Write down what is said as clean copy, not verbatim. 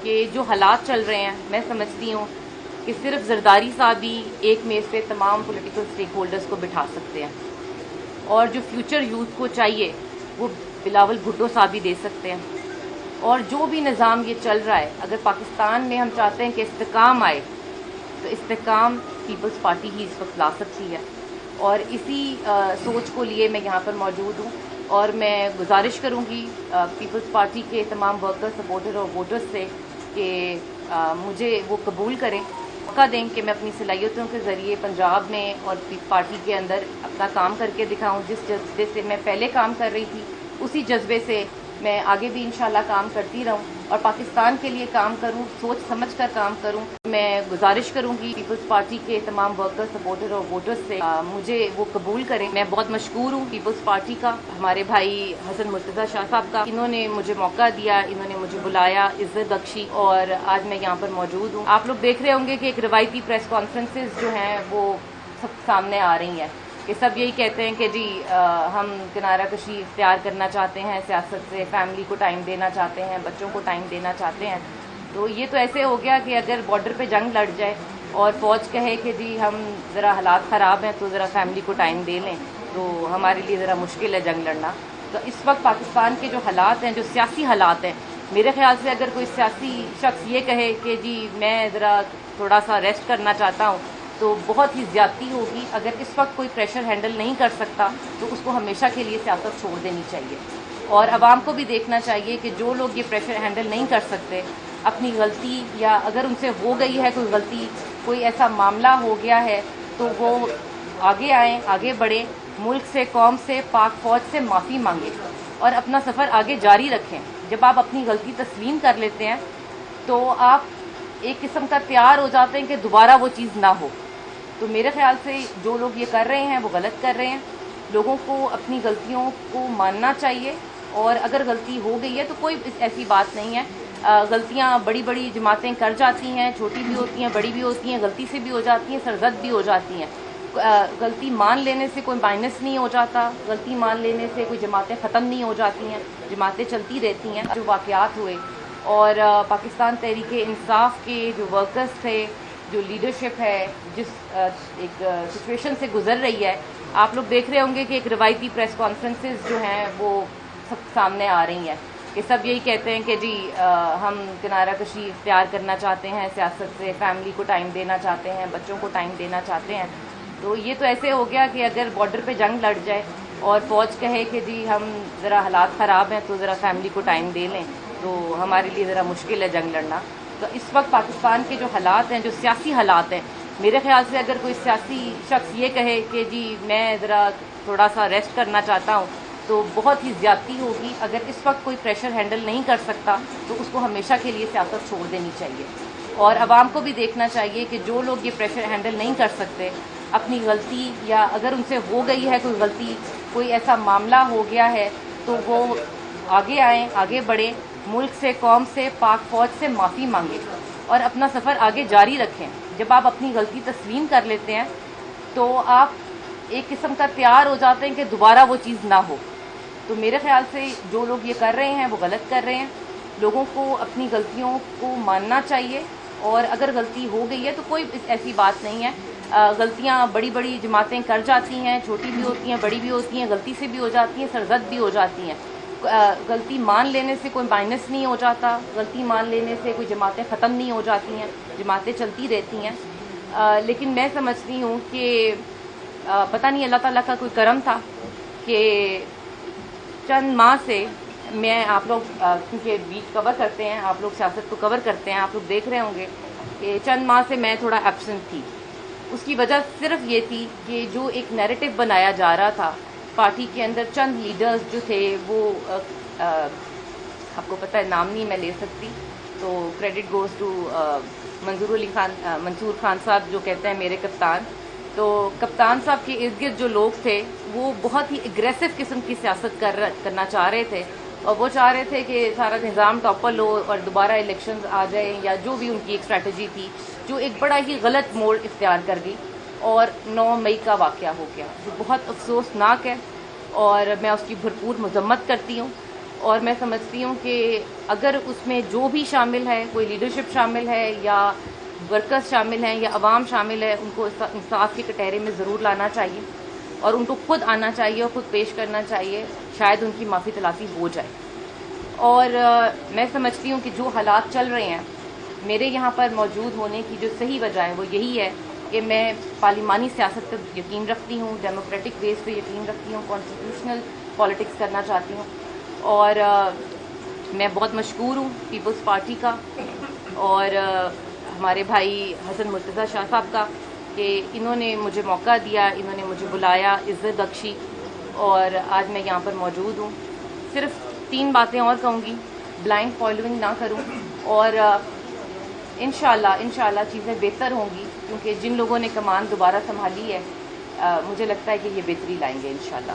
کہ جو حالات چل رہے ہیں میں سمجھتی ہوں کہ صرف زرداری صاحب ہی ایک میز پہ تمام پولیٹیکل سٹیک ہولڈرز کو بٹھا سکتے ہیں، اور جو فیوچر یوتھ کو چاہیے وہ بلاول بھٹو صاحب ہی دے سکتے ہیں۔ اور جو بھی نظام یہ چل رہا ہے، اگر پاکستان میں ہم چاہتے ہیں کہ استحکام آئے تو استحکام پیپلز پارٹی ہی اس وقت لا سکتی ہے، اور اسی سوچ کو لیے میں یہاں پر موجود ہوں، اور میں گزارش کروں گی پیپلز پارٹی کے تمام ورکر، سپورٹر اور ووٹرز سے کہ مجھے وہ قبول کریں، موقع دیں کہ میں اپنی صلاحیتوں کے ذریعے پنجاب میں اور پارٹی کے اندر اپنا کام کر کے دکھاؤں۔ جس جذبے سے میں پہلے کام کر رہی تھی اسی جذبے سے میں آگے بھی انشاءاللہ کام کرتی رہوں اور پاکستان کے لیے کام کروں، سوچ سمجھ کر کام کروں۔ میں گزارش کروں گی پیپلز پارٹی کے تمام ورکر، سپورٹر اور ووٹرز سے مجھے وہ قبول کریں۔ میں بہت مشکور ہوں پیپلز پارٹی کا، ہمارے بھائی حسن مرتضیٰ شاہ صاحب کا، انہوں نے مجھے موقع دیا، انہوں نے مجھے بلایا، عزت بخشی، اور آج میں یہاں پر موجود ہوں۔ آپ لوگ دیکھ رہے ہوں گے کہ ایک روایتی پریس کانفرنسز جو ہیں وہ سب سامنے آ رہی ہیں کہ سب یہی کہتے ہیں کہ جی ہم کنارہ کشی اختیار کرنا چاہتے ہیں سیاست سے، فیملی کو ٹائم دینا چاہتے ہیں، بچوں کو ٹائم دینا چاہتے ہیں۔ تو یہ تو ایسے ہو گیا کہ اگر بارڈر پہ جنگ لڑ جائے اور فوج کہے کہ جی ہم ذرا حالات خراب ہیں تو ذرا فیملی کو ٹائم دے لیں، تو ہمارے لیے ذرا مشکل ہے جنگ لڑنا۔ تو اس وقت پاکستان کے جو حالات ہیں، جو سیاسی حالات ہیں، میرے خیال سے اگر کوئی سیاسی شخص یہ کہے کہ جی میں ذرا تھوڑا سا ریسٹ کرنا چاہتا ہوں تو بہت ہی زیادتی ہوگی۔ اگر اس وقت کوئی پریشر ہینڈل نہیں کر سکتا تو اس کو ہمیشہ کے لیے سیاست چھوڑ دینی چاہیے، اور عوام کو بھی دیکھنا چاہیے کہ جو لوگ یہ پریشر ہینڈل نہیں کر سکتے، اپنی غلطی یا اگر ان سے ہو گئی ہے کوئی غلطی، کوئی ایسا معاملہ ہو گیا ہے تو وہ آگے آئیں، آگے بڑھیں، ملک سے، قوم سے، پاک فوج سے معافی مانگیں اور اپنا سفر آگے جاری رکھیں۔ جب آپ اپنی غلطی تسلیم کر لیتے ہیں تو آپ ایک قسم کا تیار ہو جاتے ہیں کہ دوبارہ وہ چیز نہ ہو۔ تو میرے خیال سے جو لوگ یہ کر رہے ہیں وہ غلط کر رہے ہیں۔ لوگوں کو اپنی غلطیوں کو ماننا چاہیے، اور اگر غلطی ہو گئی ہے تو کوئی ایسی بات نہیں ہے۔ غلطیاں بڑی بڑی جماعتیں کر جاتی ہیں، چھوٹی بھی ہوتی ہیں، بڑی بھی ہوتی ہیں، غلطی سے بھی ہو جاتی ہیں، سرزد بھی ہو جاتی ہیں۔ غلطی مان لینے سے کوئی مائنس نہیں ہو جاتا، غلطی مان لینے سے کوئی جماعتیں ختم نہیں ہو جاتی ہیں، جماعتیں چلتی رہتی ہیں۔ جو واقعات ہوئے اور پاکستان تحریک انصاف کے جو ورکرز تھے، جو لیڈرشپ ہے، جس ایک سچویشن سے گزر رہی ہے، آپ لوگ دیکھ رہے ہوں گے کہ ایک روایتی پریس کانفرنسز جو ہیں وہ سب سامنے آ رہی ہیں کہ سب یہی کہتے ہیں کہ جی ہم کنارہ کشی اختیار کرنا چاہتے ہیں سیاست سے، فیملی کو ٹائم دینا چاہتے ہیں، بچوں کو ٹائم دینا چاہتے ہیں۔ تو یہ تو ایسے ہو گیا کہ اگر بارڈر پہ جنگ لڑ جائے اور فوج کہے کہ جی ہم ذرا حالات خراب ہیں تو ذرا فیملی کو ٹائم دے لیں، تو ہمارے لیے ذرا مشکل ہے جنگ لڑنا۔ تو اس وقت پاکستان کے جو حالات ہیں، جو سیاسی حالات ہیں، میرے خیال سے اگر کوئی سیاسی شخص یہ کہے کہ جی میں ذرا تھوڑا سا ریسٹ کرنا چاہتا ہوں تو بہت ہی زیادتی ہوگی۔ اگر اس وقت کوئی پریشر ہینڈل نہیں کر سکتا تو اس کو ہمیشہ کے لیے سیاست چھوڑ دینی چاہیے، اور عوام کو بھی دیکھنا چاہیے کہ جو لوگ یہ پریشر ہینڈل نہیں کر سکتے، اپنی غلطی یا اگر ان سے ہو گئی ہے کوئی غلطی، کوئی ایسا معاملہ ہو گیا ہے تو وہ آگے آئیں، آگے بڑھیں، ملک سے، قوم سے، پاک فوج سے معافی مانگیں اور اپنا سفر آگے جاری رکھیں۔ جب آپ اپنی غلطی تسلیم کر لیتے ہیں تو آپ ایک قسم کا تیار ہو جاتے ہیں کہ دوبارہ وہ چیز نہ ہو۔ تو میرے خیال سے جو لوگ یہ کر رہے ہیں وہ غلط کر رہے ہیں۔ لوگوں کو اپنی غلطیوں کو ماننا چاہیے، اور اگر غلطی ہو گئی ہے تو کوئی ایسی بات نہیں ہے۔ غلطیاں بڑی بڑی جماعتیں کر جاتی ہیں، چھوٹی بھی ہوتی ہیں، بڑی بھی ہوتی ہیں، غلطی سے بھی ہو جاتی ہیں، سرزد بھی ہو جاتی ہیں۔ غلطی مان لینے سے کوئی مائنس نہیں ہو جاتا، غلطی مان لینے سے کوئی جماعتیں ختم نہیں ہو جاتی ہیں، جماعتیں چلتی رہتی ہیں۔ لیکن میں سمجھتی ہوں کہ پتہ نہیں اللہ تعالیٰ کا کوئی کرم تھا کہ چند ماہ سے میں، آپ لوگ کیونکہ بیچ کور کرتے ہیں، آپ لوگ سیاست کو کور کرتے ہیں، آپ لوگ دیکھ رہے ہوں گے کہ چند ماہ سے میں تھوڑا ایبسنٹ تھی۔ اس کی وجہ صرف یہ تھی کہ جو ایک نیریٹو بنایا جا رہا تھا پارٹی کے اندر، چند لیڈرز جو تھے وہ آپ کو پتہ ہے نام نہیں میں لے سکتی، تو credit goes to Mansoor Khan صاحب، جو کہتے ہیں میرے کپتان۔ تو کپتان صاحب کے ارد گرد جو لوگ تھے وہ بہت ہی اگریسو قسم کی سیاست کرنا چاہ رہے تھے، اور وہ چاہ رہے تھے کہ سارا نظام ٹاپل ہو اور دوبارہ الیکشنز آ جائیں، یا جو بھی ان کی ایک اسٹریٹجی تھی، جو ایک بڑا ہی غلط موڑ اختیار کر گئی، اور 9 مئی کا واقعہ ہو گیا جو بہت افسوسناک ہے، اور میں اس کی بھرپور مذمت کرتی ہوں۔ اور میں سمجھتی ہوں کہ اگر اس میں جو بھی شامل ہے، کوئی لیڈرشپ شامل ہے یا ورکرز شامل ہیں یا عوام شامل ہے، ان کو انصاف کے کٹہرے میں ضرور لانا چاہیے اور ان کو خود آنا چاہیے اور خود پیش کرنا چاہیے، شاید ان کی معافی تلافی ہو جائے۔ اور میں سمجھتی ہوں کہ جو حالات چل رہے ہیں، میرے یہاں پر موجود ہونے کی جو صحیح وجہ ہے وہ یہی ہے کہ میں پارلیمانی سیاست پر یقین رکھتی ہوں، ڈیموکریٹک بیس پہ یقین رکھتی ہوں، کانسٹیٹیوشنل پالیٹکس کرنا چاہتی ہوں، اور میں بہت مشکور ہوں پیپلز پارٹی کا اور ہمارے بھائی حسن مرتضیٰ شاہ صاحب کا کہ انہوں نے مجھے موقع دیا، انہوں نے مجھے بلایا، عزت بخشی، اور آج میں یہاں پر موجود ہوں۔ صرف 3 باتیں اور کہوں گی، بلائنڈ فالوئنگ نہ کروں، اور انشاءاللہ چیزیں بہتر ہوں گی، کیونکہ جن لوگوں نے کمان دوبارہ سنبھالی ہے، مجھے لگتا ہے کہ یہ بہتری لائیں گے انشاءاللہ۔